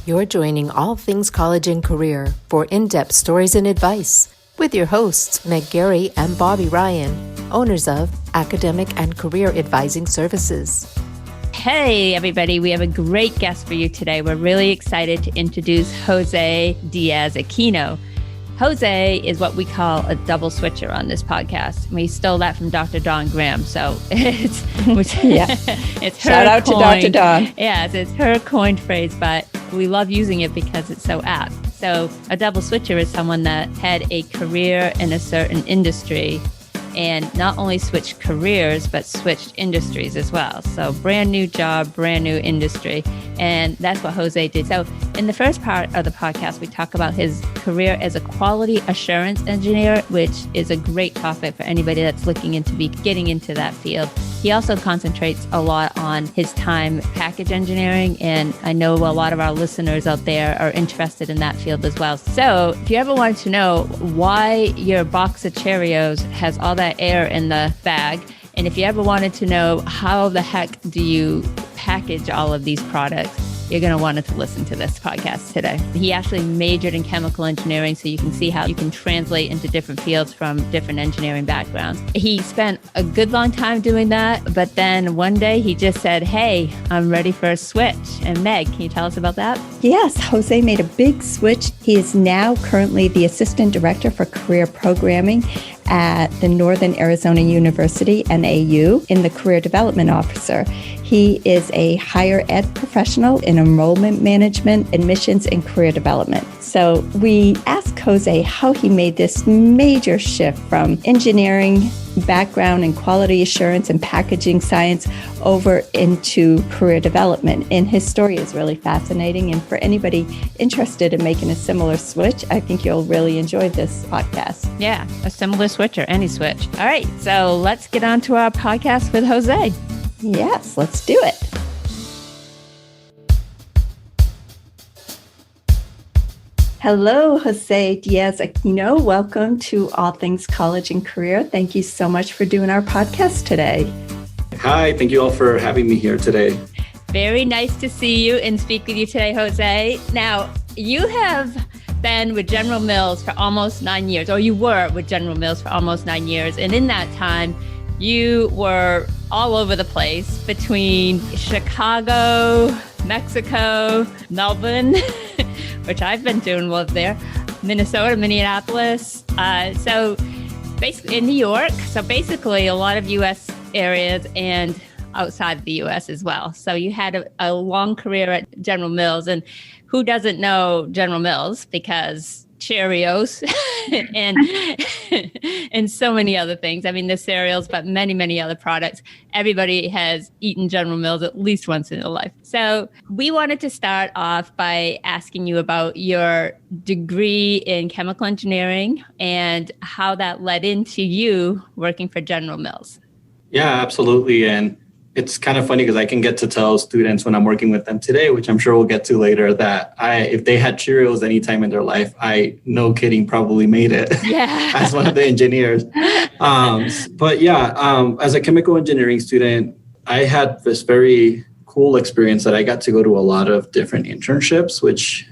You're joining All Things College and Career for in-depth stories and advice with your hosts, Meg Gary and Bobby Ryan, owners of Academic and Career Advising Services. Hey, everybody. We have a great guest for you today. We're really excited to introduce Jose Diaz Aquino. Jose is what we call a double switcher on this podcast. We stole that from Dr. Dawn Graham. So it's her Shout out to Dr. Dawn. Yes, it's her coined phrase, but we love using it because it's so apt. So a double switcher is someone that had a career in a certain industry and not only switched careers, but switched industries as well. So brand new job, brand new industry. And that's what Jose did. So in the first part of the podcast, we talk about his career as a quality assurance engineer, which is a great topic for anybody that's looking into getting into that field. He also concentrates a lot on his time package engineering. And I know a lot of our listeners out there are interested in that field as well. So if you ever wanted to know why your box of Cheerios has all that air in the bag, and if you ever wanted to know how the heck do you package all of these products, you're going to want to listen to this podcast today. He actually majored in chemical engineering, so you can see how you can translate into different fields from different engineering backgrounds. He spent a good long time doing that, but then one day he just said, hey, I'm ready for a switch. And Meg, can you tell us about that? Yes, Jose made a big switch. He is now currently the Assistant Director for Career Programming at the Northern Arizona University, NAU, in the Career Development Officer. He is a higher ed professional in enrollment management, admissions, and career development. So we asked Jose how he made this major shift from engineering background and quality assurance and packaging science over into career development. And his story is really fascinating. And for anybody interested in making a similar switch, I think you'll really enjoy this podcast. Yeah, a similar switch or any switch. All right, so let's get on to our podcast with Jose. Yes, let's do it. Hello, Jose Diaz Aquino. Welcome to All Things College and Career. Thank you so much for doing our podcast today. Hi, thank you all for having me here today. Very nice to see you and speak with you today, Jose. Now, you have been with General Mills for almost 9 years, or you were with General Mills for almost 9 years. And in that time, you were all over the place between Chicago, Mexico, Melbourne, which I've been doing well there, Minnesota, Minneapolis. So basically in New York. So basically a lot of U.S. areas and outside of the U.S. as well. So you had a long career at General Mills. And who doesn't know General Mills? Because Cheerios and so many other things. I mean, the cereals, but many, many other products. Everybody has eaten General Mills at least once in their life. So we wanted to start off by asking you about your degree in chemical engineering and how that led into you working for General Mills. Yeah, absolutely. And it's kind of funny because I can get to tell students when I'm working with them today, which I'm sure we'll get to later, that if they had Cheerios anytime in their life, I, no kidding, probably made it as one of the engineers. But yeah, as a chemical engineering student, I had this very cool experience that I got to go to a lot of different internships, which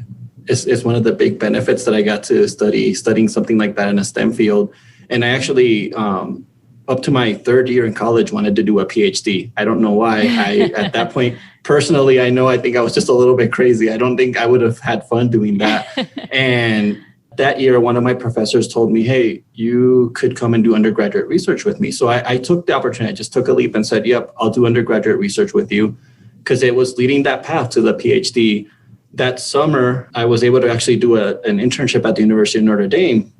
is one of the big benefits that I got to studying something like that in a STEM field. And I actually, up to my third year in college, wanted to do a PhD. I don't know why. At that point, personally, I think I was just a little bit crazy. I don't think I would have had fun doing that. And that year, one of my professors told me, hey, you could come and do undergraduate research with me. So I took the opportunity. I just took a leap and said, yep, I'll do undergraduate research with you, because it was leading that path to the PhD. That summer, I was able to actually do an internship at the University of Notre Dame.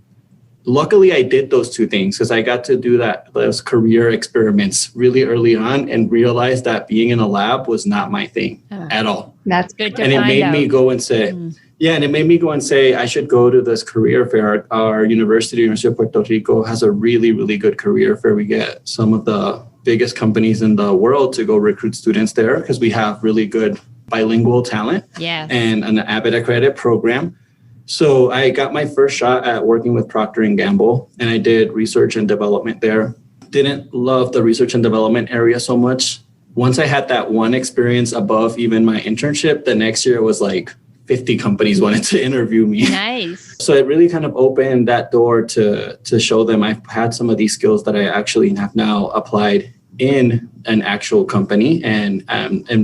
Luckily, I did those two things because I got to do those career experiments really early on and realized that being in a lab was not my thing at all. That's good to find out. And it made me go and say, I should go to this career fair. Our University of Puerto Rico has a really, really good career fair. We get some of the biggest companies in the world to go recruit students there because we have really good bilingual talent and an Abbott accredited program. So I got my first shot at working with Procter & Gamble, and I did research and development there. Didn't love the research and development area so much. Once I had that one experience above even my internship, the next year was like, 50 companies wanted to interview me. Nice. So it really kind of opened that door to show them I've had some of these skills that I actually have now applied in an actual company and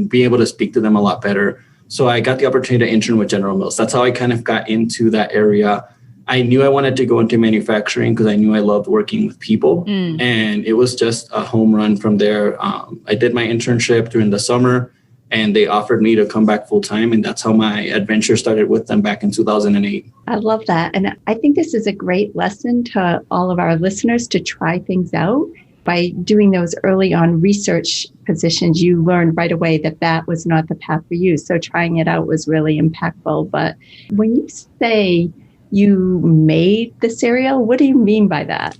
be able to speak to them a lot better. So I got the opportunity to intern with General Mills. That's how I kind of got into that area. I knew I wanted to go into manufacturing because I knew I loved working with people. And it was just a home run from there. I did my internship during the summer and they offered me to come back full time. And that's how my adventure started with them back in 2008. I love that. And I think this is a great lesson to all of our listeners to try things out. By doing those early on research positions, you learned right away that that was not the path for you. So trying it out was really impactful. But when you say you made the cereal, what do you mean by that?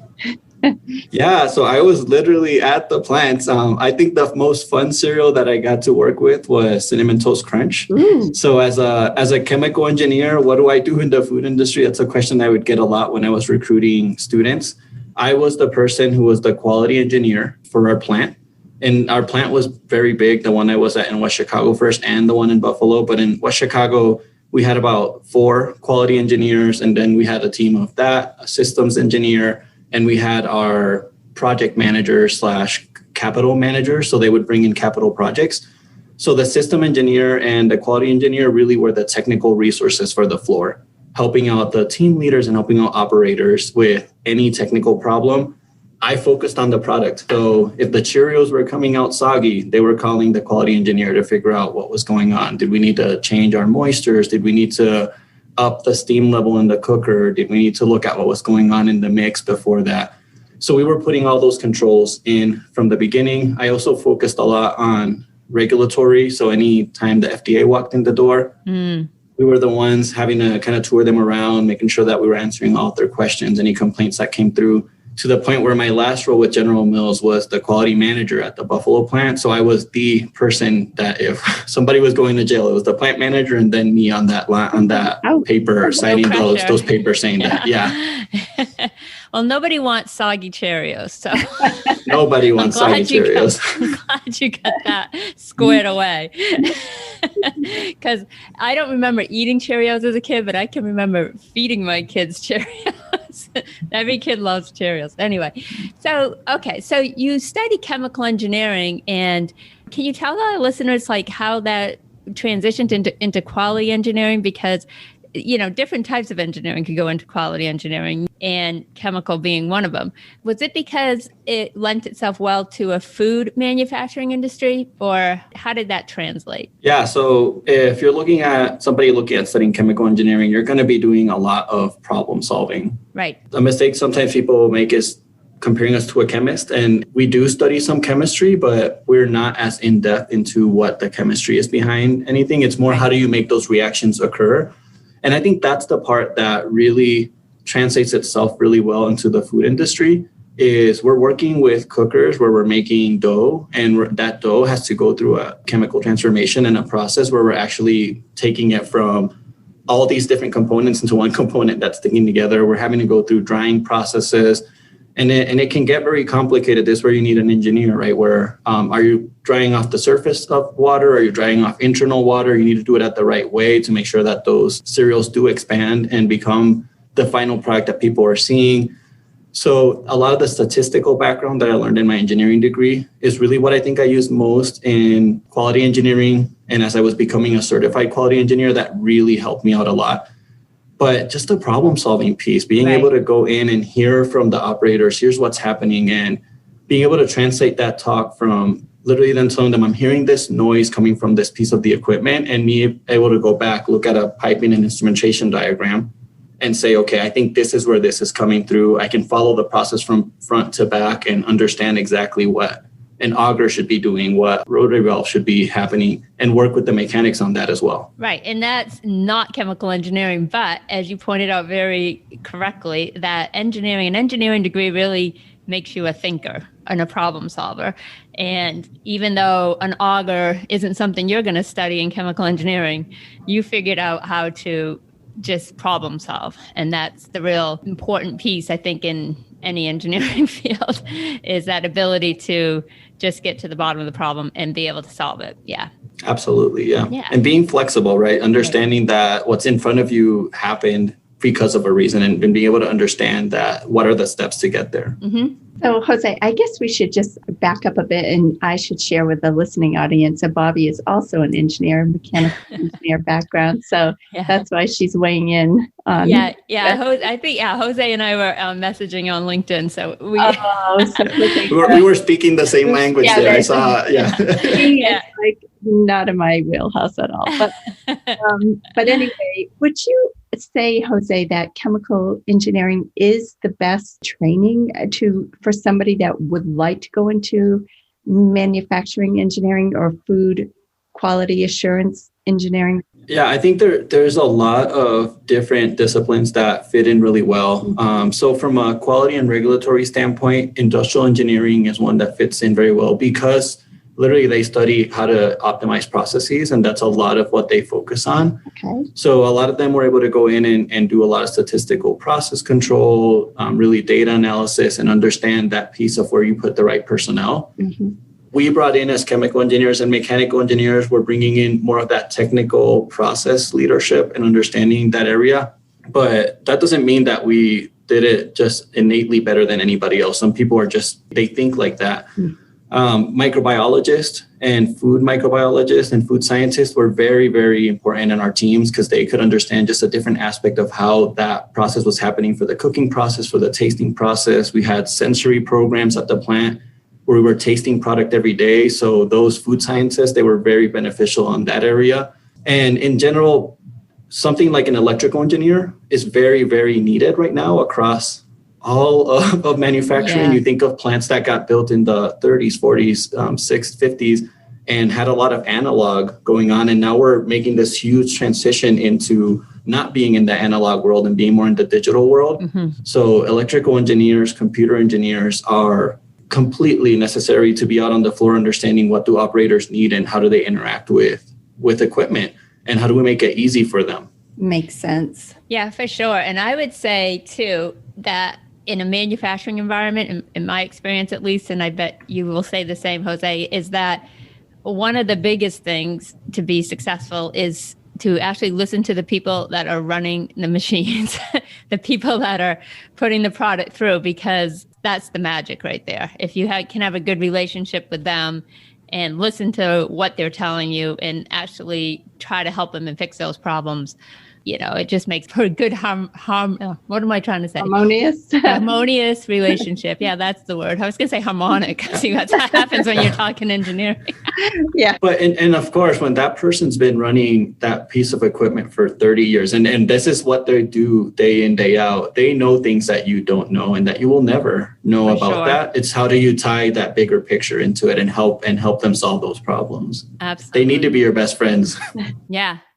Yeah, so I was literally at the plants. I think the most fun cereal that I got to work with was Cinnamon Toast Crunch. Ooh. So as a chemical engineer, what do I do in the food industry? That's a question I would get a lot when I was recruiting students. I was the person who was the quality engineer for our plant. And our plant was very big, the one I was at in West Chicago first and the one in Buffalo. But in West Chicago, we had about 4 quality engineers. And then we had a team of that, a systems engineer, and we had our project manager / capital manager. So they would bring in capital projects. So the system engineer and the quality engineer really were the technical resources for the floor, helping out the team leaders and helping out operators with any technical problem. I focused on the product. So if the Cheerios were coming out soggy, they were calling the quality engineer to figure out what was going on. Did we need to change our moistures? Did we need to up the steam level in the cooker? Did we need to look at what was going on in the mix before that? So we were putting all those controls in from the beginning. I also focused a lot on regulatory. So any time the FDA walked in the door, we were the ones having to kind of tour them around, making sure that we were answering all of their questions, any complaints that came through, to the point where my last role with General Mills was the quality manager at the Buffalo plant. So I was the person that if somebody was going to jail, it was the plant manager and then me on that paper, signing those papers saying that. Yeah. Well, nobody wants soggy Cheerios. So nobody wants soggy Cheerios. I'm glad you got that squared away. Because I don't remember eating Cheerios as a kid, but I can remember feeding my kids Cheerios. Every kid loves Cheerios. Anyway, so you study chemical engineering, and can you tell our listeners like how that transitioned into quality engineering? Because different types of engineering could go into quality engineering, and chemical being one of them. Was it because it lent itself well to a food manufacturing industry, or how did that translate? Yeah, so if you're looking at studying chemical engineering, you're going to be doing a lot of problem solving. Right. A mistake sometimes people make is comparing us to a chemist, and we do study some chemistry, but we're not as in-depth into what the chemistry is behind anything. It's more how do you make those reactions occur? And I think that's the part that really translates itself really well into the food industry is we're working with cookers where we're making dough, and that dough has to go through a chemical transformation and a process where we're actually taking it from all these different components into one component that's sticking together. We're having to go through drying processes, and it can get very complicated. This is where you need an engineer, right? Where are you drying off the surface of water? Are you drying off internal water? You need to do it at the right way to make sure that those cereals do expand and become the final product that people are seeing. So a lot of the statistical background that I learned in my engineering degree is really what I think I use most in quality engineering. And as I was becoming a certified quality engineer, that really helped me out a lot. But just the problem solving piece, being able to go in and hear from the operators, here's what's happening, and being able to translate that talk from literally then telling them I'm hearing this noise coming from this piece of the equipment, and me able to go back, look at a piping and instrumentation diagram and say, okay, I think this is where this is coming through. I can follow the process from front to back and understand exactly what an auger should be doing, what rotary valve should be happening, and work with the mechanics on that as well. Right. And that's not chemical engineering. But as you pointed out very correctly, that an engineering degree really makes you a thinker and a problem solver. And even though an auger isn't something you're going to study in chemical engineering, you figured out how to just problem solve. And that's the real important piece, I think, in any engineering field, is that ability to just get to the bottom of the problem and be able to solve it. Yeah. Absolutely. Yeah. And being flexible, right? Understanding that what's in front of you happened because of a reason, and being able to understand that what are the steps to get there. So, Jose, I guess we should just back up a bit, and I should share with the listening audience that Bobby is also an engineer, mechanical engineer background. So that's why she's weighing in. I think Jose and I were messaging on LinkedIn. So we were speaking the same language there. I saw. It's like not in my wheelhouse at all. But anyway, would you say, Jose, that chemical engineering is the best training for somebody that would like to go into manufacturing engineering or food quality assurance engineering? Yeah, I think there's a lot of different disciplines that fit in really well. So from a quality and regulatory standpoint, industrial engineering is one that fits in very well because literally they study how to optimize processes, and that's a lot of what they focus on. Okay. So a lot of them were able to go in and do a lot of statistical process control, really data analysis, and understand that piece of where you put the right personnel. We brought in, as chemical engineers and mechanical engineers, we're bringing in more of that technical process leadership and understanding that area. But that doesn't mean that we did it just innately better than anybody else. Some people they think like that. Microbiologists and food microbiologists and food scientists were very, very important in our teams because they could understand just a different aspect of how that process was happening for the cooking process, for the tasting process. We had sensory programs at the plant where we were tasting product every day. So those food scientists, they were very beneficial on that area. And in general, something like an electrical engineer is very, very needed right now across all of manufacturing. You think of plants that got built in the 30s, 40s, 60s, 50s, and had a lot of analog going on. And now we're making this huge transition into not being in the analog world and being more in the digital world. So electrical engineers, computer engineers are completely necessary to be out on the floor understanding what do operators need and how do they interact with equipment and how do we make it easy for them. Makes sense. Yeah, for sure. And I would say too that in a manufacturing environment, in my experience at least, and I bet you will say the same, Jose, is that one of the biggest things to be successful is to actually listen to the people that are running the machines, the people that are putting the product through, because that's the magic right there. If you can have a good relationship with them and listen to what they're telling you and actually try to help them and fix those problems, it just makes for a good what am I trying to say? Harmonious relationship. Yeah, that's the word. I was going to say harmonic. See, that's what happens when you're talking engineering. But, and of course, when that person's been running that piece of equipment for 30 years, and this is what they do day in, day out, they know things that you don't know and that you will never know about that. It's how do you tie that bigger picture into it and help them solve those problems. Absolutely. They need to be your best friends.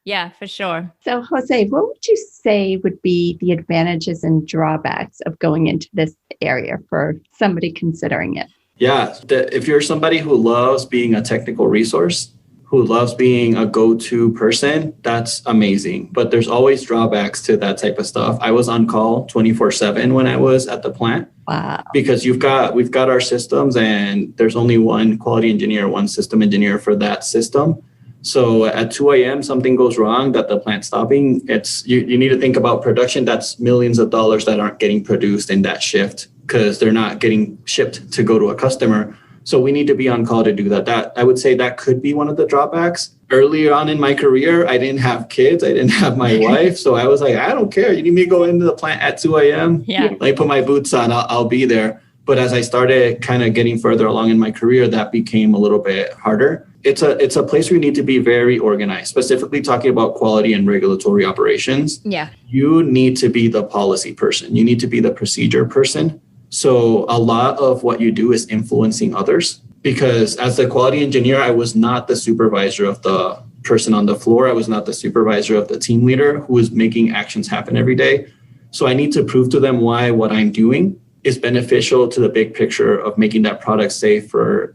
Yeah, for sure. So, Jose, what would you say would be the advantages and drawbacks of going into this area for somebody considering it? Yeah, if you're somebody who loves being a technical resource, who loves being a go-to person, that's amazing. But there's always drawbacks to that type of stuff. I was on call 24/7 when I was at the plant. Wow. Because we've got our systems and there's only one quality engineer, one system engineer for that system. So at 2 a.m., something goes wrong that the plant's stopping. You need to think about production. That's millions of dollars that aren't getting produced in that shift because they're not getting shipped to go to a customer. So we need to be on call to do that. That I would say that could be one of the drawbacks. Earlier on in my career, I didn't have kids. I didn't have my wife. So I was like, I don't care. You need me to go into the plant at 2 a.m.? Yeah. Like put my boots on, I'll be there. But as I started kind of getting further along in my career, that became a little bit harder. It's a place where you need to be very organized, specifically talking about quality and regulatory operations. Yeah. You need to be the policy person. You need to be the procedure person. So a lot of what you do is influencing others, because as a quality engineer, I was not the supervisor of the person on the floor. I was not the supervisor of the team leader who is making actions happen every day. So I need to prove to them why what I'm doing is beneficial to the big picture of making that product safe for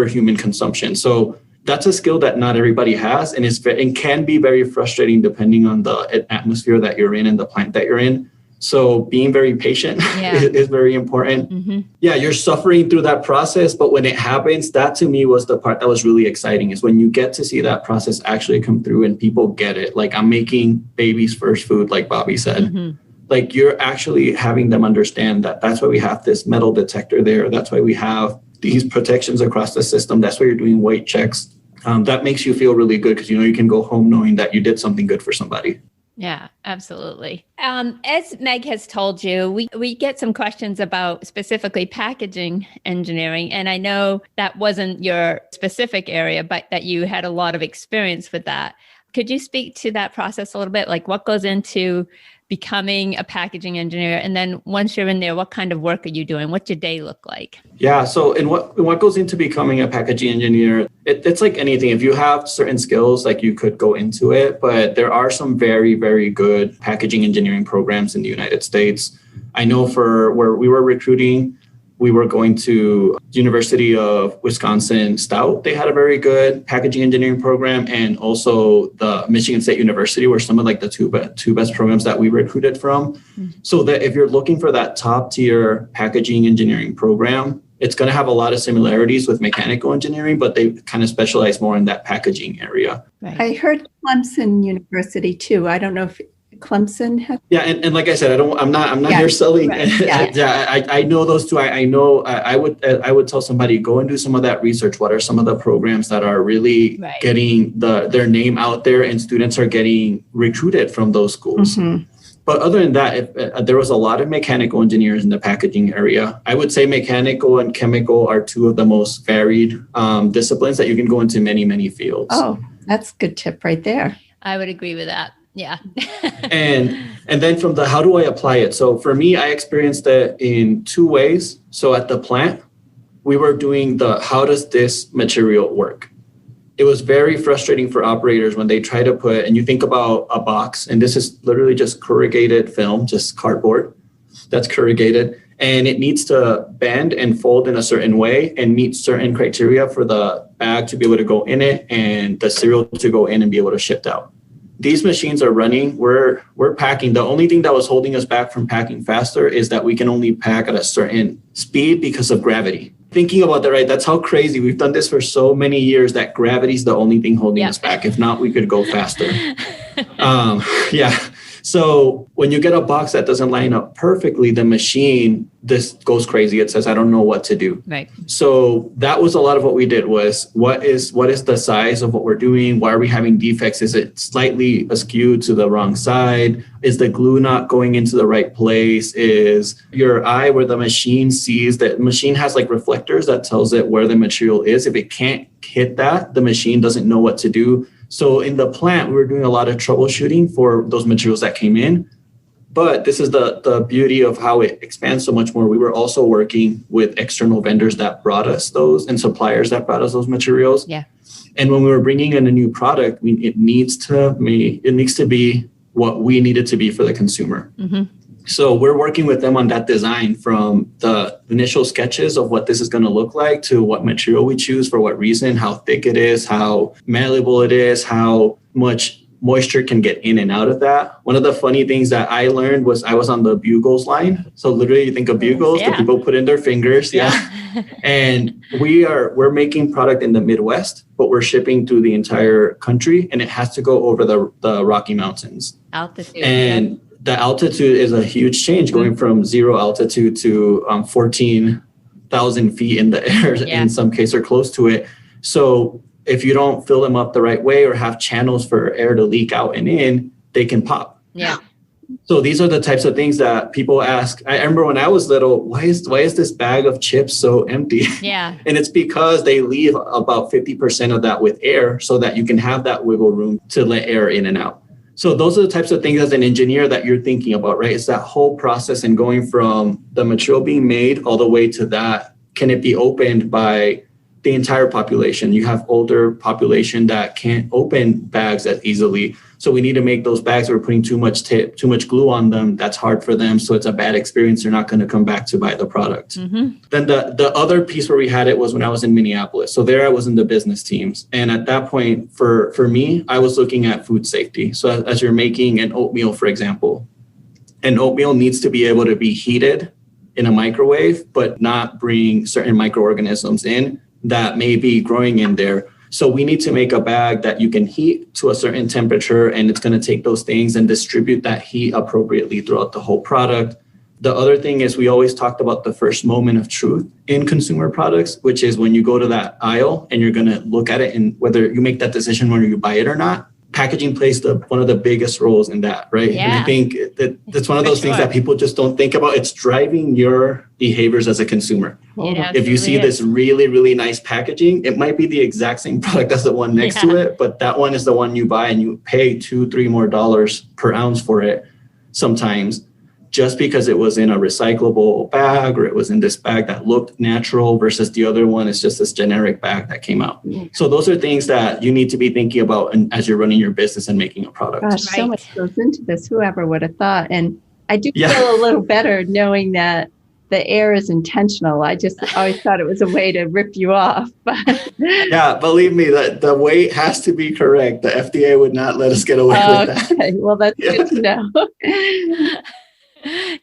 human consumption. So that's a skill that not everybody has, and can be very frustrating depending on the atmosphere that you're in and the plant that you're in. So being very patient is very important. Mm-hmm. Yeah, you're suffering through that process, but when it happens, that to me was the part that was really exciting, is when you get to see that process actually come through and people get it. Like, I'm making baby's first food, like Bobby said. Mm-hmm. Like, you're actually having them understand that that's why we have this metal detector there. That's why we have these protections across the system. That's why you're doing weight checks. That makes you feel really good, because you can go home knowing that you did something good for somebody. Yeah, absolutely. As Meg has told you, we get some questions about specifically packaging engineering. And I know that wasn't your specific area, but that you had a lot of experience with that. Could you speak to that process a little bit? Like, what goes into becoming a packaging engineer? And then once you're in there, what kind of work are you doing? What's your day look like? Yeah. So in what goes into becoming a packaging engineer, it's like anything. If you have certain skills, like, you could go into it, but there are some very, very good packaging engineering programs in the United States. I know for where we were recruiting, we were going to University of Wisconsin Stout. They had a very good packaging engineering program, and also the Michigan State University were some of like the two best programs that we recruited from. Mm-hmm. So that if you're looking for that top tier packaging engineering program, it's going to have a lot of similarities with mechanical engineering, but they kind of specialize more in that packaging area. Right. I heard Clemson University too. I don't know if Clemson has. Yeah, and like I said, I'm not here selling. Right. I know those two. I know I would tell somebody, go and do some of that research. What are some of the programs that are really getting their name out there, and students are getting recruited from those schools? Mm-hmm. But other than that, there was a lot of mechanical engineers in the packaging area. I would say mechanical and chemical are two of the most varied disciplines that you can go into many, many fields. Oh, that's a good tip right there. I would agree with that. Yeah. and then from the how do I apply it? So for me, I experienced it in two ways. So at the plant, we were doing the how does this material work? It was very frustrating for operators when they try to put, and you think about a box, and this is literally just corrugated film, just cardboard that's corrugated, and it needs to bend and fold in a certain way and meet certain criteria for the bag to be able to go in it and the cereal to go in and be able to ship out. These machines are running, we're packing. The only thing that was holding us back from packing faster is that we can only pack at a certain speed because of gravity. Thinking about that, right? That's how crazy. We've done this for so many years that gravity is the only thing holding us back. If not, we could go faster. So when you get a box that doesn't line up perfectly, the machine, this goes crazy. It says, I don't know what to do. Right. So that was a lot of what we did was, what is the size of what we're doing? Why are we having defects? Is it slightly askew to the wrong side? Is the glue not going into the right place? Is your eye where the machine sees that machine has like reflectors that tells it where the material is? If it can't hit that, the machine doesn't know what to do. So in the plant, we were doing a lot of troubleshooting for those materials that came in. But this is the beauty of how it expands so much more. We were also working with external vendors that brought us those and suppliers that brought us those materials. Yeah. And when we were bringing in a new product, it needs to be what we need it to be for the consumer. Mm-hmm. So we're working with them on that design, from the initial sketches of what this is going to look like to what material we choose for what reason, how thick it is, how malleable it is, how much moisture can get in and out of that. One of the funny things that I learned was I was on the bugles line. So literally you think of bugles, the people put in their fingers. Yeah. And we're making product in the Midwest, but we're shipping through the entire country, and it has to go over the Rocky Mountains. Altitude. And the altitude is a huge change, going from 0 altitude to 14,000 feet in the air, in some case, or close to it. So if you don't fill them up the right way or have channels for air to leak out and in, they can pop. Yeah. So these are the types of things that people ask. I remember when I was little, why is this bag of chips so empty? Yeah. And it's because they leave about 50% of that with air so that you can have that wiggle room to let air in and out. So those are the types of things as an engineer that you're thinking about, right? It's that whole process, and going from the material being made all the way to that, can it be opened by the entire population? You have older population that can't open bags as easily. So we need to make those bags, we're putting too much glue on them. That's hard for them. So it's a bad experience. They're not going to come back to buy the product. Mm-hmm. Then the other piece where we had it was when I was in Minneapolis. So there I was in the business teams. And at that point, for me, I was looking at food safety. So as you're making an oatmeal, for example, And oatmeal needs to be able to be heated in a microwave, but not bring certain microorganisms in that may be growing in there. So we need to make a bag that you can heat to a certain temperature, and it's going to take those things and distribute that heat appropriately throughout the whole product. The other thing is we always talked about the first moment of truth in consumer products, which is when you go to that aisle and you're going to look at it and whether you make that decision whether you buy it or not. Packaging plays one of the biggest roles in that, right? Yeah. And I think that's one of those things that people just don't think about. It's driving your behaviors as a consumer. If you see this really, really nice packaging, it might be the exact same product as the one next to it, but that one is the one you buy and you pay $2-3 more per ounce for it sometimes, just because it was in a recyclable bag or it was in this bag that looked natural versus the other one is just this generic bag that came out. So those are things that you need to be thinking about as you're running your business and making a product. Gosh, so much goes into this. Whoever would have thought? And I do feel a little better knowing that the air is intentional. I just always thought it was a way to rip you off. Yeah, believe me, that the weight has to be correct. The FDA would not let us get away with that. Well, that's good to know.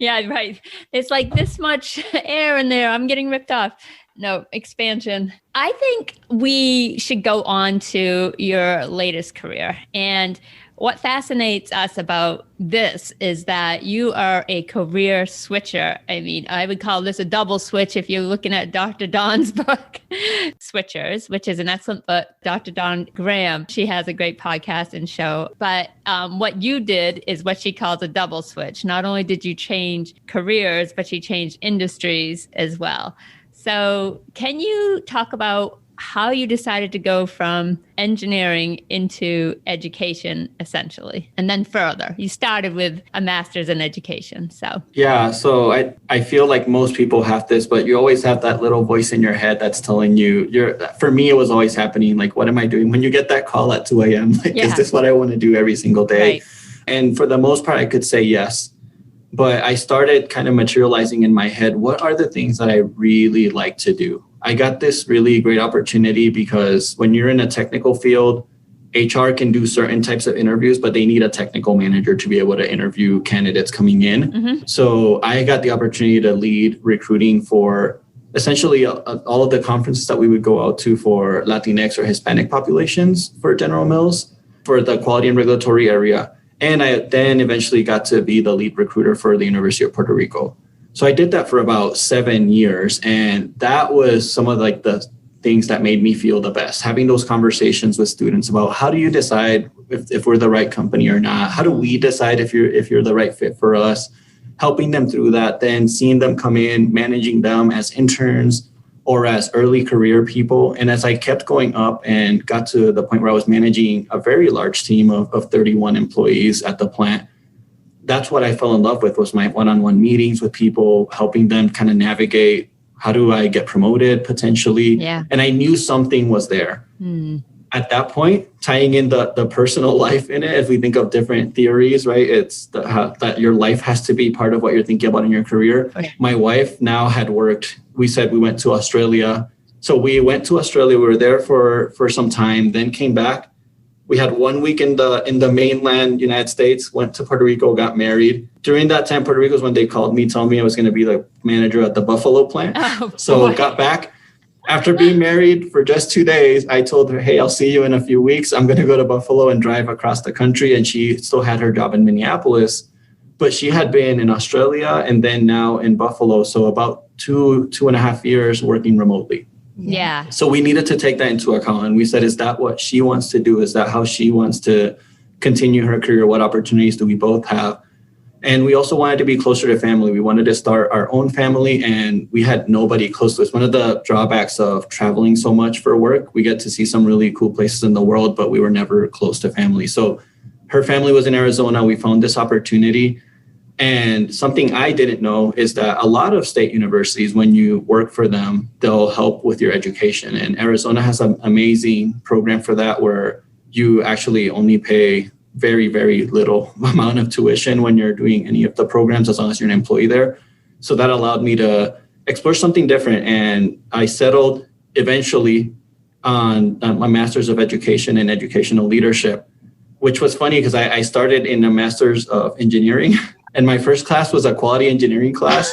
Yeah, right. It's like this much air in there. I'm getting ripped off. No, expansion. I think we should go on to your latest career. And what fascinates us about this is that you are a career switcher. I mean, I would call this a double switch if you're looking at Dr. Dawn's book, Switchers, which is an excellent book. Dr. Dawn Graham, she has a great podcast and show. But what you did is what she calls a double switch. Not only did you change careers, but you changed industries as well. So can you talk about how you decided to go from engineering into education, essentially, and then further? You started with a master's in education. So I feel like most people have this, but you always have that little voice in your head that's telling you, for me, it was always happening. Like, what am I doing? When you get that call at 2 a.m., like, is this what I want to do every single day? Right. And for the most part, I could say yes. But I started kind of materializing in my head, what are the things that I really like to do? I got this really great opportunity because when you're in a technical field, HR can do certain types of interviews, but they need a technical manager to be able to interview candidates coming in. Mm-hmm. So I got the opportunity to lead recruiting for essentially all of the conferences that we would go out to for Latinx or Hispanic populations for General Mills, for the quality and regulatory area. And I then eventually got to be the lead recruiter for the University of Puerto Rico. So I did that for about 7 years. And that was some of like the things that made me feel the best, having those conversations with students about how do you decide if we're the right company or not? How do we decide if you're the right fit for us? Helping them through that, then seeing them come in, managing them as interns or as early career people. And as I kept going up and got to the point where I was managing a very large team of 31 employees at the plant, that's what I fell in love with, was my one-on-one meetings with people, helping them kind of navigate, how do I get promoted potentially? Yeah. And I knew something was there. At that point, tying in the personal life in it, if we think of different theories, right? It's that your life has to be part of what you're thinking about in your career. Okay. My wife now had worked, we said we went to Australia. So we went to Australia, we were there for some time, then came back. We had 1 week in the mainland United States, went to Puerto Rico, got married. During that time, Puerto Rico was when they called me, telling me I was going to be the manager at the Buffalo plant. So got back. After being married for just 2 days, I told her, hey, I'll see you in a few weeks. I'm going to go to Buffalo and drive across the country. And she still had her job in Minneapolis, but she had been in Australia and then now in Buffalo. So about 2.5 years working remotely. Yeah. So we needed to take that into account. And we said, is that what she wants to do? Is that how she wants to continue her career? What opportunities do we both have? And we also wanted to be closer to family. We wanted to start our own family, and we had nobody close to us. One of the drawbacks of traveling so much for work, we get to see some really cool places in the world, but we were never close to family. So her family was in Arizona. We found this opportunity. And something I didn't know is that a lot of state universities, when you work for them, they'll help with your education. And Arizona has an amazing program for that, where you actually only pay very, very little amount of tuition when you're doing any of the programs, as long as you're an employee there. So that allowed me to explore something different. And I settled eventually on my master's of education and educational leadership, which was funny because I started in a master's of engineering. And my first class was a quality engineering class.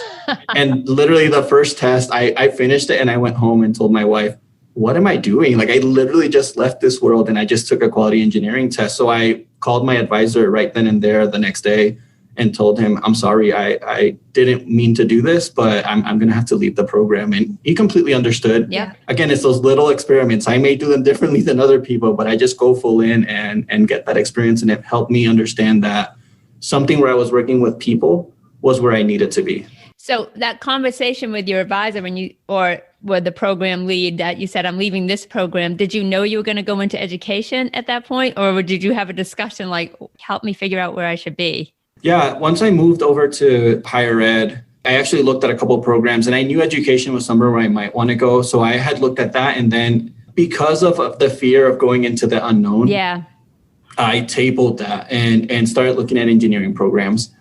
And literally the first test, I finished it and I went home and told my wife, what am I doing? Like, I literally just left this world and I just took a quality engineering test. So I called my advisor right then and there the next day and told him, I'm sorry, I didn't mean to do this, but I'm going to have to leave the program. And he completely understood. Yeah. Again, it's those little experiments. I may do them differently than other people, but I just go full in and get that experience. And it helped me understand that something where I was working with people was where I needed to be. So that conversation with your advisor or with the program lead that you said, I'm leaving this program, did you know you were going to go into education at that point? Or did you have a discussion like, help me figure out where I should be? Yeah, once I moved over to higher ed, I actually looked at a couple of programs and I knew education was somewhere where I might want to go. So I had looked at that. And then because of the fear of going into the unknown, I tabled that and started looking at engineering programs.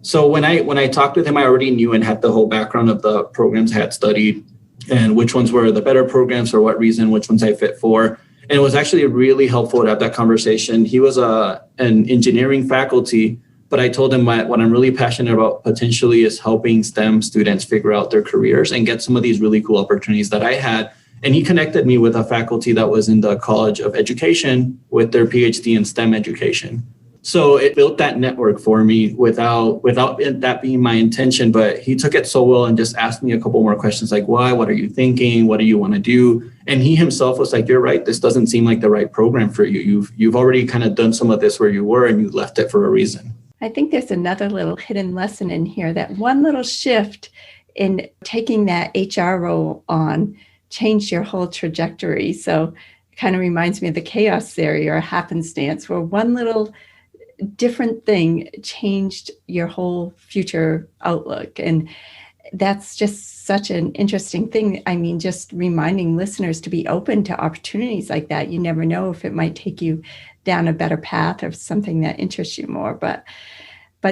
So when I talked with him, I already knew and had the whole background of the programs I had studied and which ones were the better programs for what reason, which ones I fit for. And it was actually really helpful to have that conversation. He was an engineering faculty, but I told him what I'm really passionate about potentially is helping STEM students figure out their careers and get some of these really cool opportunities that I had. And he connected me with a faculty that was in the College of Education with their PhD in STEM education. So it built that network for me without that being my intention. But he took it so well and just asked me a couple more questions like, why? What are you thinking? What do you want to do? And he himself was like, you're right. This doesn't seem like the right program for you. You've already kind of done some of this where you were and you left it for a reason. I think there's another little hidden lesson in here, that one little shift in taking that HR role on changed your whole trajectory. So it kind of reminds me of the chaos theory or happenstance, where one little different thing changed your whole future outlook. And that's just such an interesting thing. I mean, just reminding listeners to be open to opportunities like that. You never know if it might take you down a better path or something that interests you more. But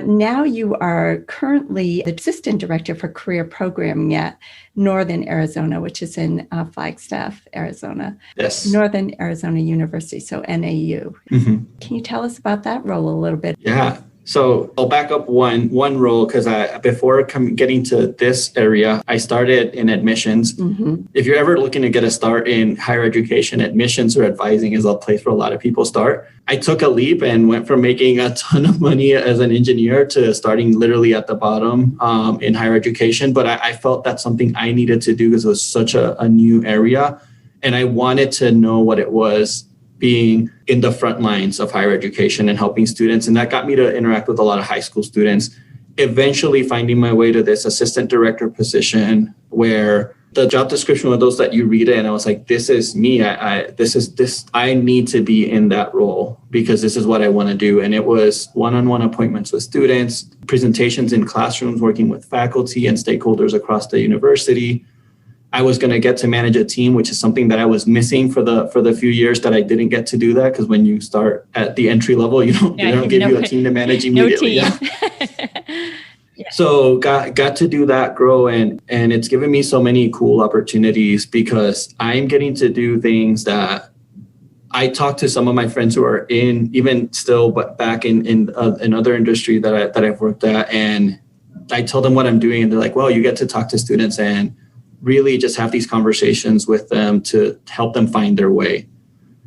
now you are currently the assistant director for career programming at Northern Arizona, which is in Flagstaff, Arizona. Yes. Northern Arizona University, so NAU. Mm-hmm. Can you tell us about that role a little bit? Yeah. So I'll back up one role because before getting to this area, I started in admissions. Mm-hmm. If you're ever looking to get a start in higher education, admissions or advising is a place where a lot of people start. I took a leap and went from making a ton of money as an engineer to starting literally at the bottom in higher education. But I felt that's something I needed to do because it was such a new area. And I wanted to know what it was being in the front lines of higher education and helping students. And that got me to interact with a lot of high school students, eventually finding my way to this assistant director position where the job description were those that you read it. And I was like, this is me. I need to be in that role because this is what I want to do. And it was one-on-one appointments with students, presentations in classrooms, working with faculty and stakeholders across the university. I was going to get to manage a team, which is something that I was missing for the few years that I didn't get to do that. Because when you start at the entry level, they don't give you a team to manage immediately. No team. Yeah. So got to do that, grow, and it's given me so many cool opportunities because I'm getting to do things that I talk to some of my friends who are in even still, but back in other industry that I've worked at, and I tell them what I'm doing, and they're like, "Well, you get to talk to students and really just have these conversations with them to help them find their way."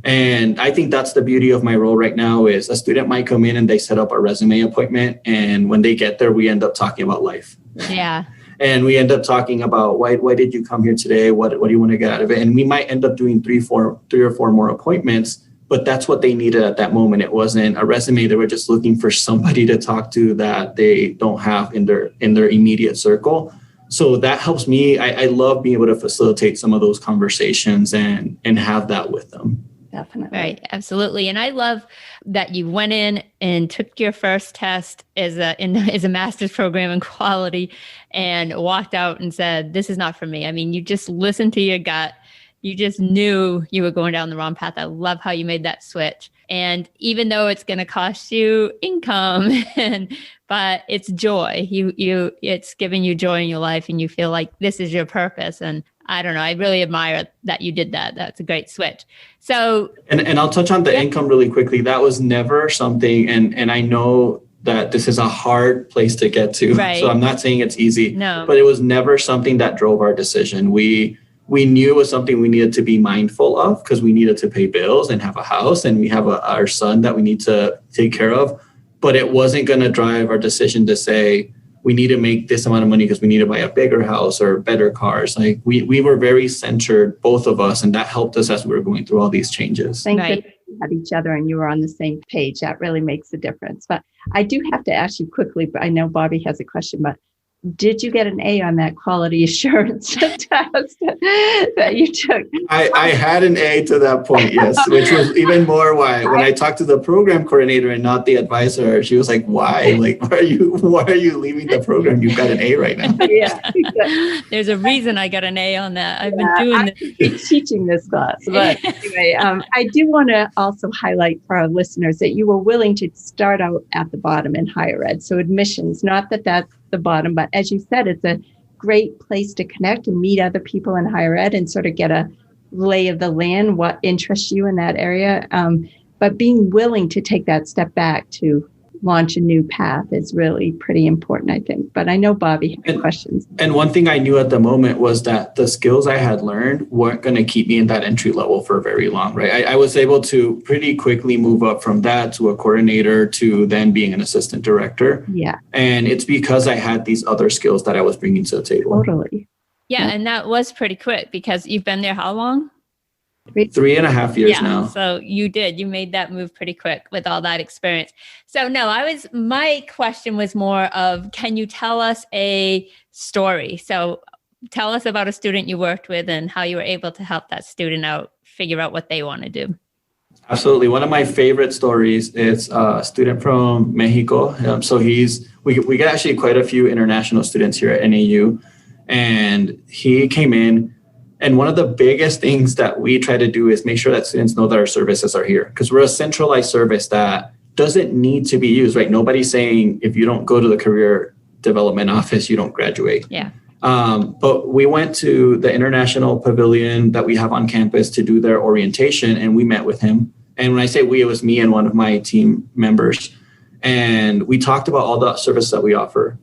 And I think that's the beauty of my role right now is a student might come in and they set up a resume appointment. And when they get there, we end up talking about life. Yeah. And we end up talking about why did you come here today? What do you want to get out of it? And we might end up doing three or four more appointments, but that's what they needed at that moment. It wasn't a resume. They were just looking for somebody to talk to that they don't have in their immediate circle. So that helps me. I love being able to facilitate some of those conversations and have that with them. Definitely. Right. Absolutely. And I love that you went in and took your first test as a master's program in quality and walked out and said, this is not for me. I mean, you just listened to your gut. You just knew you were going down the wrong path. I love how you made that switch. And even though it's going to cost you income, but it's joy, it's giving you joy in your life and you feel like this is your purpose. And I don't know, I really admire that you did that. That's a great switch. So, and I'll touch on the income really quickly. That was never something, and I know that this is a hard place to get to. Right. So I'm not saying it's easy, No. but it was never something that drove our decision. We knew it was something we needed to be mindful of because we needed to pay bills and have a house, and we have our son that we need to take care of. But it wasn't going to drive our decision to say, we need to make this amount of money because we need to buy a bigger house or better cars. Like we were very centered, both of us, and that helped us as we were going through all these changes. Thank Right. goodness you had each other and you were on the same page. That really makes a difference. But I do have to ask you quickly, but I know Bobby has a question, but did you get an A on that quality assurance test that you took? I had an A to that point, yes, which was even more why when I talked to the program coordinator and not the advisor, she was like, why? Like, why are you leaving the program? You've got an A right now. Yeah. There's a reason I got an A on that. I've been doing this. I've been teaching this class. But anyway, I do want to also highlight for our listeners that you were willing to start out at the bottom in higher ed. So admissions, not that that's the bottom, but as you said, it's a great place to connect and meet other people in higher ed and sort of get a lay of the land, what interests you in that area. But being willing to take that step back to launch a new path is really pretty important, I think. But I know Bobby had questions. And one thing I knew at the moment was that the skills I had learned weren't going to keep me in that entry level for very long, right? I was able to pretty quickly move up from that to a coordinator to then being an assistant director. Yeah. And it's because I had these other skills that I was bringing to the table. Totally. Yeah, and that was pretty quick because you've been there how long? 3.5 years now. So you made that move pretty quick with all that experience. So no, my question was more of, can you tell us a story? So tell us about a student you worked with and how you were able to help that student out, figure out what they want to do. Absolutely. One of my favorite stories is a student from Mexico. So we get actually quite a few international students here at NAU, and he came in. And one of the biggest things that we try to do is make sure that students know that our services are here, because we're a centralized service that doesn't need to be used, right? Nobody's saying if you don't go to the career development office, you don't graduate. Yeah. But we went to the international pavilion that we have on campus to do their orientation, and we met with him. And when I say we, it was me and one of my team members. And we talked about all the services that we offer.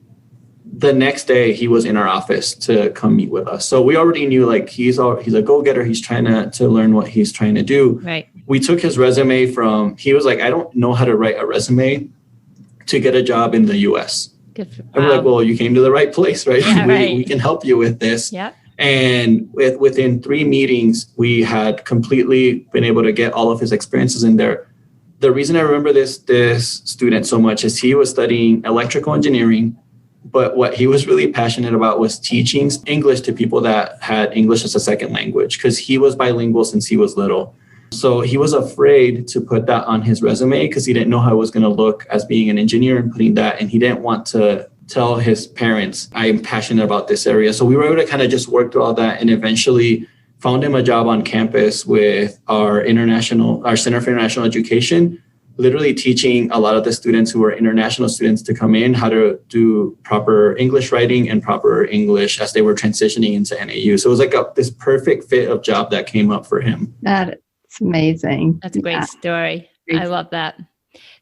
The next day, he was in our office to come meet with us. So we already knew, like, he's a go-getter. He's trying to learn what he's trying to do. Right. We took his resume he was like, I don't know how to write a resume to get a job in the U.S. Good for, And we're like, well, you came to the right place, right? Yeah, right. We can help you with this. Yeah. And within 3 meetings, we had completely been able to get all of his experiences in there. The reason I remember this student so much is he was studying electrical engineering, but what he was really passionate about was teaching English to people that had English as a second language, because he was bilingual since he was little. So he was afraid to put that on his resume because he didn't know how it was going to look as being an engineer and putting that. And he didn't want to tell his parents, I am passionate about this area. So we were able to kind of just work through all that and eventually found him a job on campus with our Center for International Education, literally teaching a lot of the students who were international students to come in how to do proper English writing and proper English as they were transitioning into NAU. So it was like this perfect fit of job that came up for him. That's amazing. That's a great story. I love that.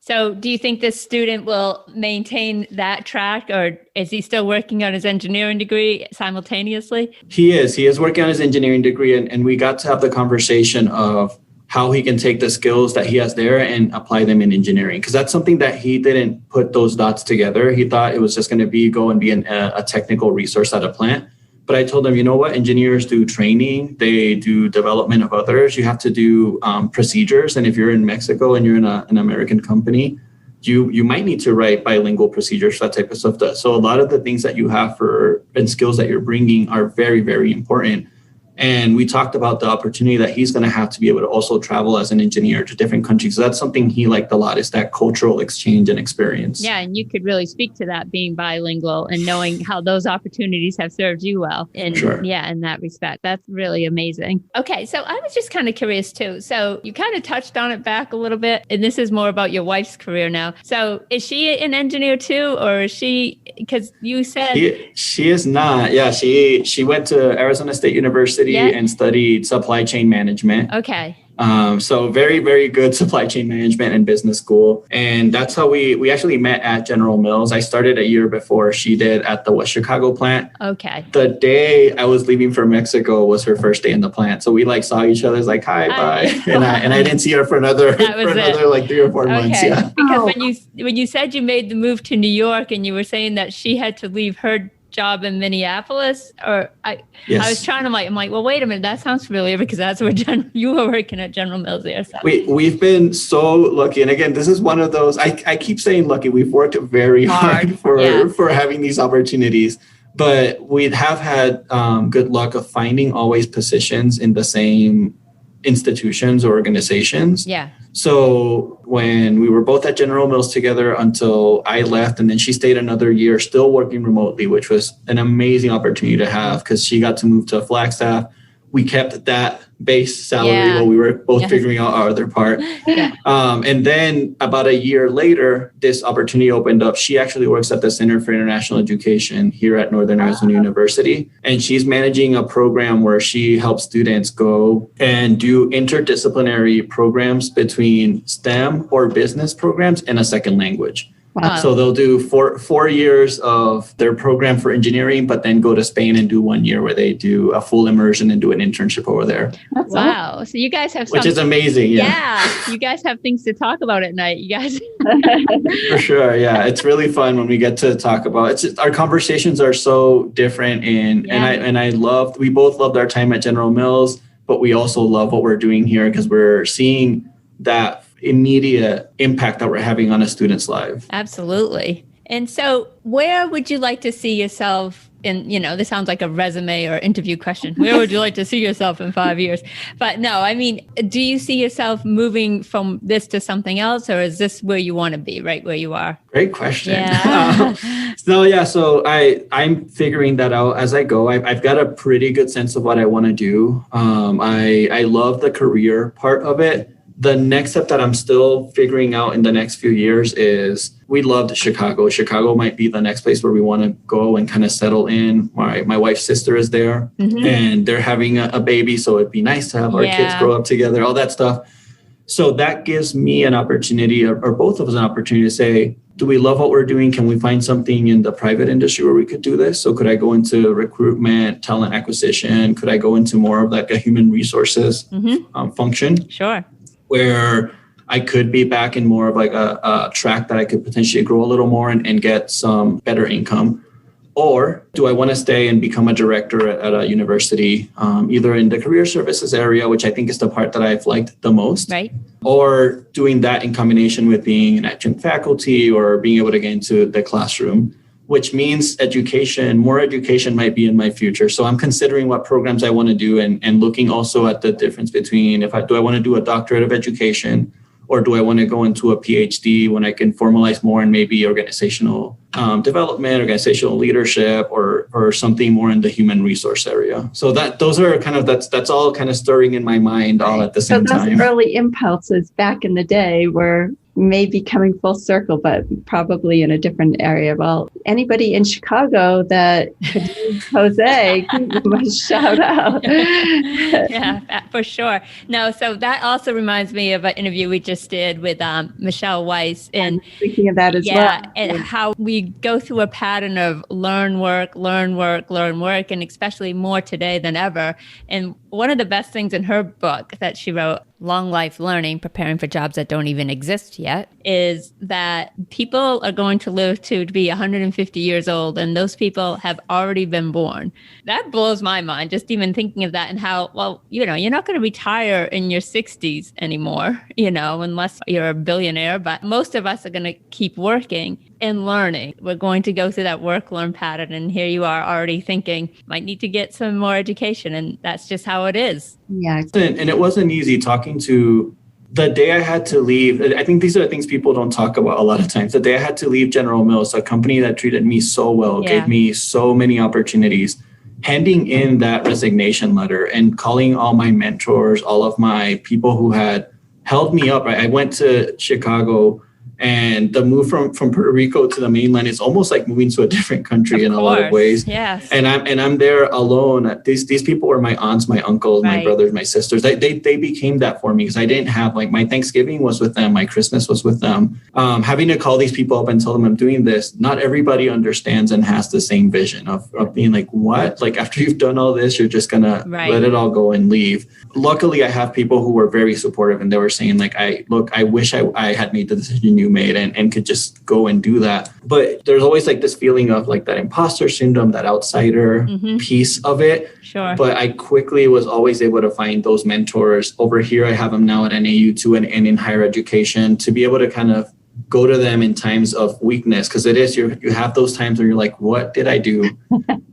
So do you think this student will maintain that track, or is he still working on his engineering degree simultaneously? He is working on his engineering degree, and we got to have the conversation of how he can take the skills that he has there and apply them in engineering. Because that's something that he didn't put those dots together. He thought it was just going to go and be a technical resource at a plant. But I told him, you know what? Engineers do training. They do development of others. You have to do procedures. And if you're in Mexico and you're in an American company, you might need to write bilingual procedures, that type of stuff. So a lot of the things that you have and skills that you're bringing are very, very important. And we talked about the opportunity that he's going to have to be able to also travel as an engineer to different countries. So that's something he liked a lot, is that cultural exchange and experience. Yeah, and you could really speak to that, being bilingual and knowing how those opportunities have served you well. And sure. Yeah, in that respect, that's really amazing. Okay, so I was just kind of curious too. So you kind of touched on it back a little bit, and this is more about your wife's career now. So is she an engineer too, or is she, because you said... She is not. Yeah, she went to Arizona State University and studied supply chain management. Okay. So very, very good supply chain management and business school. And that's how we actually met at General Mills. I started a year before she did at the West Chicago plant. Okay. The day I was leaving for Mexico was her first day in the plant. So we like saw each other, like, hi, bye. And I didn't see her for another like 3 or 4 months. Yeah. Because when you said you made the move to New York and you were saying that she had to leave her job in Minneapolis, I was trying to I'm like, well, wait a minute, that sounds familiar because that's where you were working at General Mills there. So. We've been so lucky. And again, this is one of those, I keep saying lucky. We've worked very hard for having these opportunities, but we have had good luck of finding always positions in the same institutions or organizations. Yeah. So when we were both at General Mills together until I left, and then she stayed another year still working remotely, which was an amazing opportunity to have because she got to move to Flagstaff. We kept that base salary while we were both figuring out our other part. Yeah. And then about a year later, this opportunity opened up. She actually works at the Center for International Education here at Northern Arizona University. And she's managing a program where she helps students go and do interdisciplinary programs between STEM or business programs and a second language. Wow. So they'll do four years of their program for engineering, but then go to Spain and do 1 year where they do a full immersion and do an internship over there. That's wow. So you guys have which is amazing. Yeah. You guys have things to talk about at night. You guys. For sure. Yeah. It's really fun when we get to talk about it. Our conversations are so different. We both loved our time at General Mills, but we also love what we're doing here because we're seeing that immediate impact that we're having on a student's life. Absolutely. And so where would you like to see yourself in, this sounds like a resume or interview question. Where would you like to see yourself in 5 years? But no, I mean, do you see yourself moving from this to something else, or is this where you want to be, right where you are? Great question. Yeah. So I'm figuring that out as I go. I've got a pretty good sense of what I want to do. I love the career part of it. The next step that I'm still figuring out in the next few years is we loved Chicago. Chicago might be the next place where we want to go and kind of settle in. My wife's sister is there and they're having a baby. So it'd be nice to have our kids grow up together, all that stuff. So that gives me an opportunity or both of us an opportunity to say, do we love what we're doing? Can we find something in the private industry where we could do this? So could I go into recruitment, talent acquisition? Could I go into more of like a human resources function? Sure. Where I could be back in more of like a track that I could potentially grow a little more and get some better income. Or do I want to stay and become a director at a university, either in the career services area, which I think is the part that I've liked the most, right? Or doing that in combination with being an adjunct faculty or being able to get into the classroom, which means more education might be in my future. So I'm considering what programs I want to do and looking also at the difference between do I want to do a doctorate of education or do I want to go into a PhD when I can formalize more in maybe organizational development, organizational leadership, or something more in the human resource area. So those are kind of, that's all kind of stirring in my mind all at the same time. So those early impulses back in the day were maybe coming full circle, but probably in a different area. Well, anybody in Chicago that could use Jose, give them a shout out. Yeah, for sure. No, so that also reminds me of an interview we just did with Michelle Weiss. And speaking of that as well. Yeah, and how we go through a pattern of learn, work, and especially more today than ever. And one of the best things in her book that she wrote, Long Life Learning, Preparing for Jobs That Don't Even Exist Yet, is that people are going to live to be 150 years old, and those people have already been born. That blows my mind, just even thinking of that and how, well, you're not going to retire in your 60s anymore, unless you're a billionaire, but most of us are going to keep working and learning. We're going to go through that work-learn pattern, and here you are already thinking, might need to get some more education, and that's just how it is. Yeah. And it wasn't easy talking to the day I had to leave. I think these are the things people don't talk about a lot of times. The day I had to leave General Mills, a company that treated me so well, gave me so many opportunities, handing in that resignation letter and calling all my mentors, all of my people who had held me up. I went to Chicago And the move from Puerto Rico to the mainland is almost like moving to a different country in a lot of ways. Yes. And I'm there alone. These people were my aunts, my uncles, my brothers, my sisters. They became that for me because I didn't have, like, my Thanksgiving was with them. My Christmas was with them. Having to call these people up and tell them I'm doing this, not everybody understands and has the same vision of being like, what? Like, after you've done all this, you're just going to let it all go and leave. Luckily, I have people who were very supportive, and they were saying, like, I wish I had made the decision you made and could just go and do that. But there's always like this feeling of like that imposter syndrome, that outsider piece of it. Sure. But I quickly was always able to find those mentors. Over here, I have them now at NAU too, and in higher education, to be able to kind of go to them in times of weakness, because it is, you have those times where you're like, what did I do?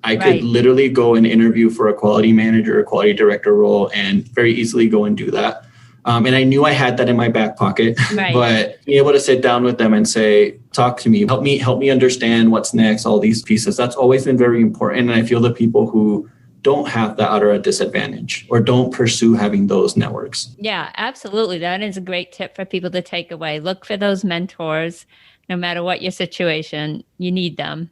I could literally go and interview for a quality manager, a quality director role, and very easily go and do that. And I knew I had that in my back pocket, but being able to sit down with them and say, talk to me, help me understand what's next, all these pieces. That's always been very important. And I feel the people who don't have that are at a disadvantage or don't pursue having those networks. Yeah, absolutely. That is a great tip for people to take away. Look for those mentors, no matter what your situation, you need them.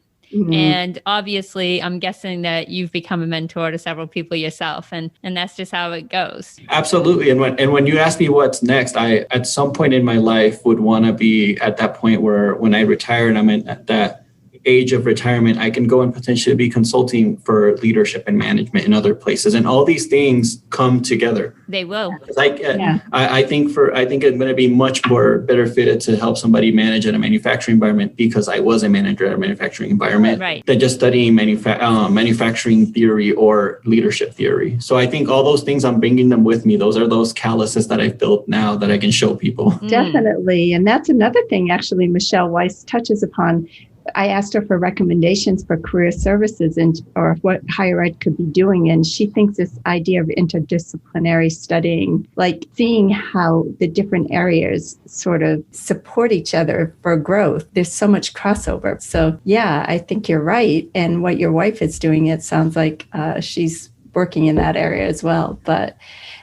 And obviously, I'm guessing that you've become a mentor to several people yourself, and that's just how it goes. Absolutely. And when you ask me what's next, I, at some point in my life, would want to be at that point where when I retire and I'm at that age of retirement, I can go and potentially be consulting for leadership and management in other places. And all these things come together. They will. I think I'm going to be much more better fitted to help somebody manage in a manufacturing environment because I was a manager at a manufacturing environment than just studying manufacturing theory or leadership theory. So I think all those things, I'm bringing them with me. Those are those calluses that I've built now that I can show people. Definitely. And that's another thing, actually, Michelle Weiss touches upon. I asked her for recommendations for career services or what higher ed could be doing. And she thinks this idea of interdisciplinary studying, like seeing how the different areas sort of support each other for growth. There's so much crossover. So yeah, I think you're right. And what your wife is doing, it sounds like she's working in that area as well. But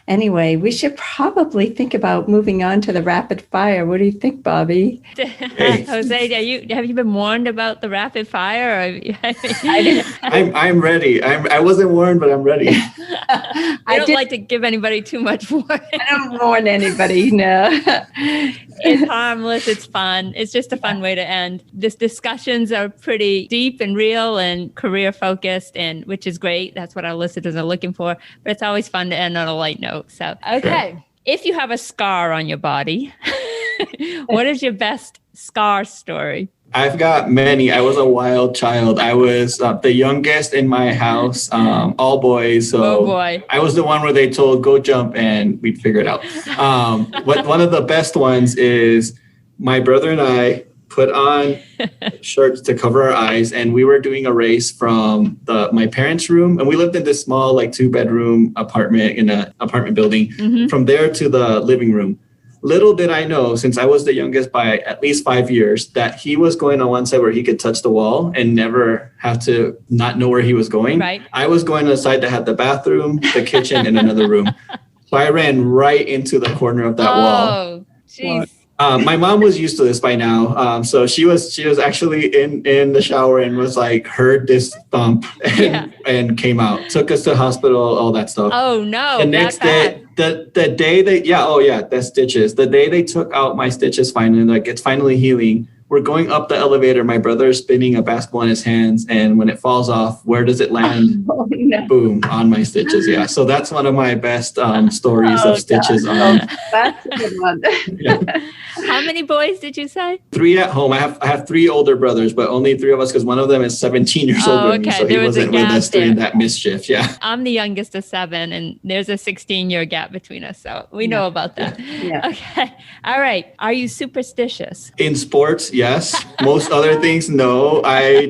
anyway, we should probably think about moving on to the rapid fire. What do you think, Bobby? Jose, have you been warned about the rapid fire? I'm ready. I wasn't warned, but I'm ready. I don't like to give anybody too much warning. I don't warn anybody, no. It's harmless. It's fun. It's just a fun way to end. These discussions are pretty deep and real and career focused, and which is great. That's what our listeners are looking for. But it's always fun to end on a light note. So, okay. Sure. If you have a scar on your body, what is your best scar story? I've got many. I was a wild child. I was the youngest in my house, all boys. So oh boy. I was the one where they told, go jump, and we'd figure it out. But one of the best ones is my brother and I put on shirts to cover our eyes, and we were doing a race from my parents' room, and we lived in this small, like 2-bedroom apartment in an apartment building, from there to the living room. Little did I know, since I was the youngest by at least 5 years, that he was going on one side where he could touch the wall and never have to not know where he was going. Right. I was going to the side that had the bathroom, the kitchen, and another room. So I ran right into the corner of that wall. Oh, jeez. My mom was used to this by now. So she was actually in the shower and was like, heard this thump and came out, took us to the hospital, all that stuff. Oh no. The next day, the day the stitches, the day they took out my stitches finally, like it's finally healing. We're going up the elevator. My brother's spinning a basketball in his hands. And when it falls off, where does it land? Oh, no. Boom, on my stitches. Yeah. So that's one of my best stories of stitches on. That's a good one. How many boys did you say? 3 at home. I have 3 older brothers, but only 3 of us because one of them is 17 years older than me. So he wasn't with us doing that mischief. Yeah. I'm the youngest of 7, and there's a 16-year gap between us. So we know about that. Yeah. Okay. All right. Are you superstitious? In sports, yes. Most other things, no. I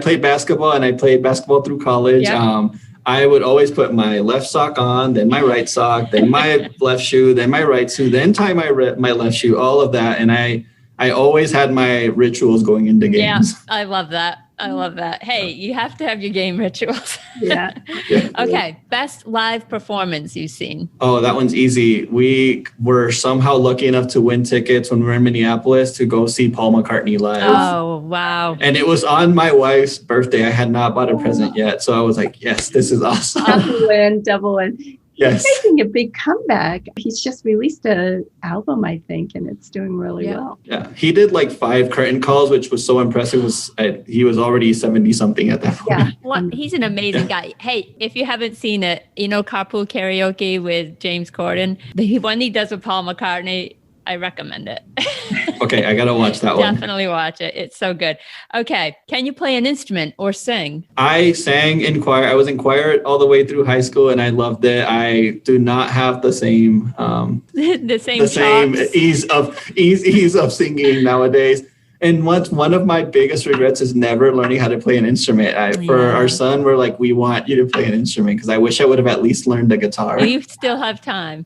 played basketball, and I played basketball through college. Yep. I would always put my left sock on, then my right sock, then my left shoe, then my right shoe, then tie my left shoe, all of that. And I always had my rituals going into games. Yeah, I love that. I love that. Hey, you have to have your game rituals. Yeah. Okay. Best live performance you've seen? Oh, that one's easy. We were somehow lucky enough to win tickets when we were in Minneapolis to go see Paul McCartney live. Oh, wow. And it was on my wife's birthday. I had not bought a present yet. So I was like, yes, this is awesome. Double win. Yes. He's making a big comeback. He's just released an album, I think, and it's doing really well. Yeah. He did like 5 curtain calls, which was so impressive. He was already 70 something at that point. Yeah. Well, he's an amazing guy. Hey, if you haven't seen it, Carpool Karaoke with James Corden, the one he does with Paul McCartney, I recommend it. Okay, I got to watch that one. Definitely watch it. It's so good. Okay. Can you play an instrument or sing? I sang in choir. I was in choir all the way through high school and I loved it. I do not have the same the same ease of singing nowadays. And one of my biggest regrets is never learning how to play an instrument. For our son, we're like, we want you to play an instrument because I wish I would have at least learned the guitar. Well, you still have time.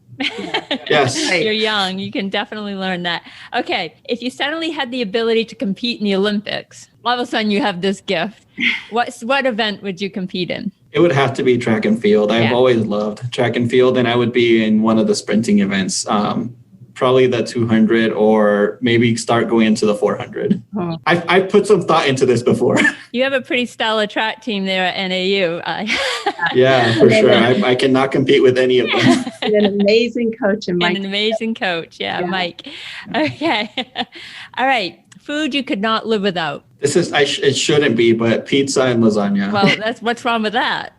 Yes. You're young. You can definitely learn that. Okay. If you suddenly had the ability to compete in the Olympics, all of a sudden you have this gift. What event would you compete in? It would have to be track and field. I've always loved track and field, and I would be in one of the sprinting events. Probably the 200 or maybe start going into the 400. Oh. I've put some thought into this before. You have a pretty stellar track team there at NAU. Yeah, for sure. I cannot compete with any of them. An amazing coach. And Mike. An amazing coach. Yeah, Mike. Okay. All right. Food you could not live without. It shouldn't be, but pizza and lasagna. Well, what's wrong with that?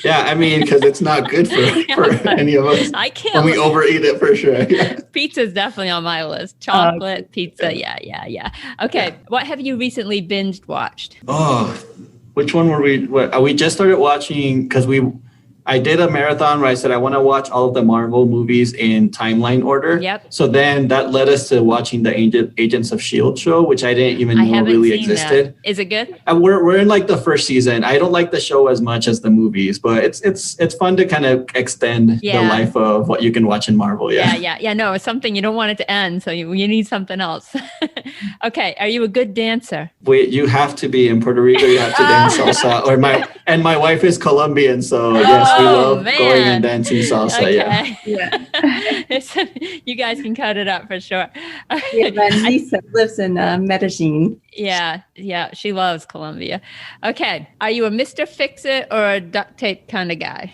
Yeah, I mean, because it's not good for any of us. I can't. When we overeat it, for sure. Yeah. Pizza is definitely on my list. Chocolate, pizza. Yeah. Okay. What have you recently binge watched? Oh, which one were we? We just started watching because I did a marathon where I said I want to watch all of the Marvel movies in timeline order. Yep. So then that led us to watching the Agents of S.H.I.E.L.D. show, which I didn't even know really existed. That. Is it good? We're in like the first season. I don't like the show as much as the movies, but it's fun to kind of extend the life of what you can watch in Marvel. Yeah. No, it's something you don't want it to end, so you need something else. Okay. Are you a good dancer? You have to be in Puerto Rico. You have to dance salsa. My wife is Colombian, so yes. We love going and dancing salsa. Okay. Yeah. You guys can cut it up for sure. Yeah, my niece lives in Medellin. Yeah. She loves Colombia. Okay. Are you a Mr. Fix-It or a duct tape kind of guy?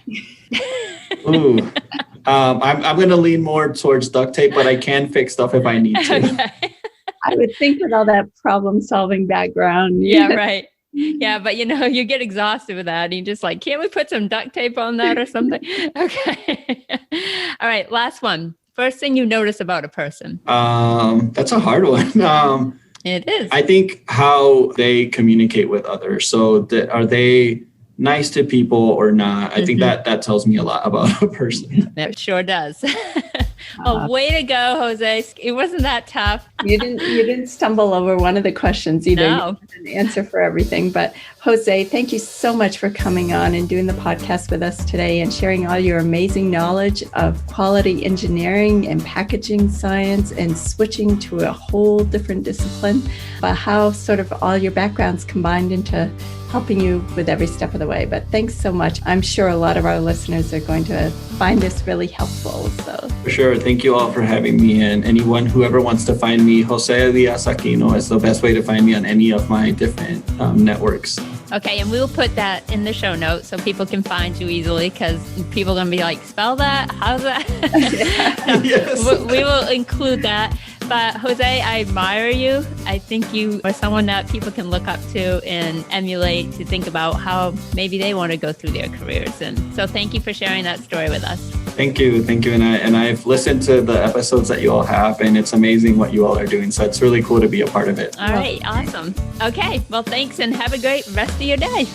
Ooh. I'm going to lean more towards duct tape, but I can fix stuff if I need to. Okay. I would think with all that problem-solving background. Yeah, right. Yeah, but you get exhausted with that. And you're just like, can't we put some duct tape on that or something? Okay. All right, last one. First thing you notice about a person. That's a hard one. It is. I think how they communicate with others. So are they nice to people or not? I think that tells me a lot about a person. It sure does. Well, way to go, Jose. It wasn't that tough. You didn't stumble over one of the questions either. No. You had an answer for everything. But Jose, thank you so much for coming on and doing the podcast with us today and sharing all your amazing knowledge of quality engineering and packaging science and switching to a whole different discipline, but how sort of all your backgrounds combined into helping you with every step of the way. But thanks so much. I'm sure a lot of our listeners are going to find this really helpful. So for sure. Thank you all for having me. And whoever wants to find me, Jose Diaz Aquino is the best way to find me on any of my different networks. Okay, and we'll put that in the show notes so people can find you easily because people are going to be like, spell that? How's that? Yes. We will include that. But Jose, I admire you. I think you are someone that people can look up to and emulate to think about how maybe they want to go through their careers. And so thank you for sharing that story with us. Thank you. And I've listened to the episodes that you all have, and it's amazing what you all are doing. So it's really cool to be a part of it. All right. Awesome. Okay. Well, thanks and have a great rest of your day.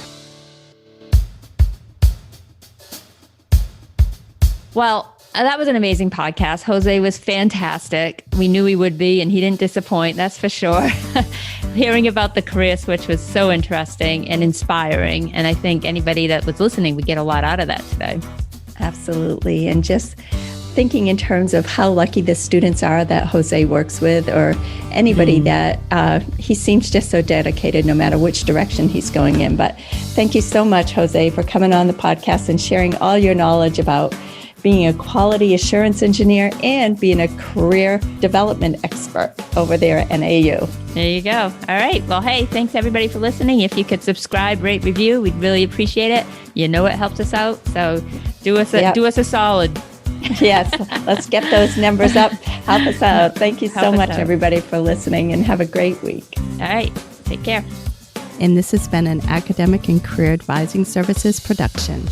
Well, that was an amazing podcast. Jose was fantastic. We knew he would be, and he didn't disappoint, that's for sure. Hearing about the career switch was so interesting and inspiring. And I think anybody that was listening would get a lot out of that today. Absolutely. And just thinking in terms of how lucky the students are that Jose works with, or anybody that he seems just so dedicated no matter which direction he's going in. But thank you so much, Jose, for coming on the podcast and sharing all your knowledge about being a quality assurance engineer and being a career development expert over there at NAU. There you go. All right. Well, hey, thanks everybody for listening. If you could subscribe, rate, review, we'd really appreciate it. You know it helps us out. So do us a solid. Yes. Let's get those numbers up. Help us out. Thank you so much, everybody, for listening, and have a great week. All right. Take care. And this has been an Academic and Career Advising Services production.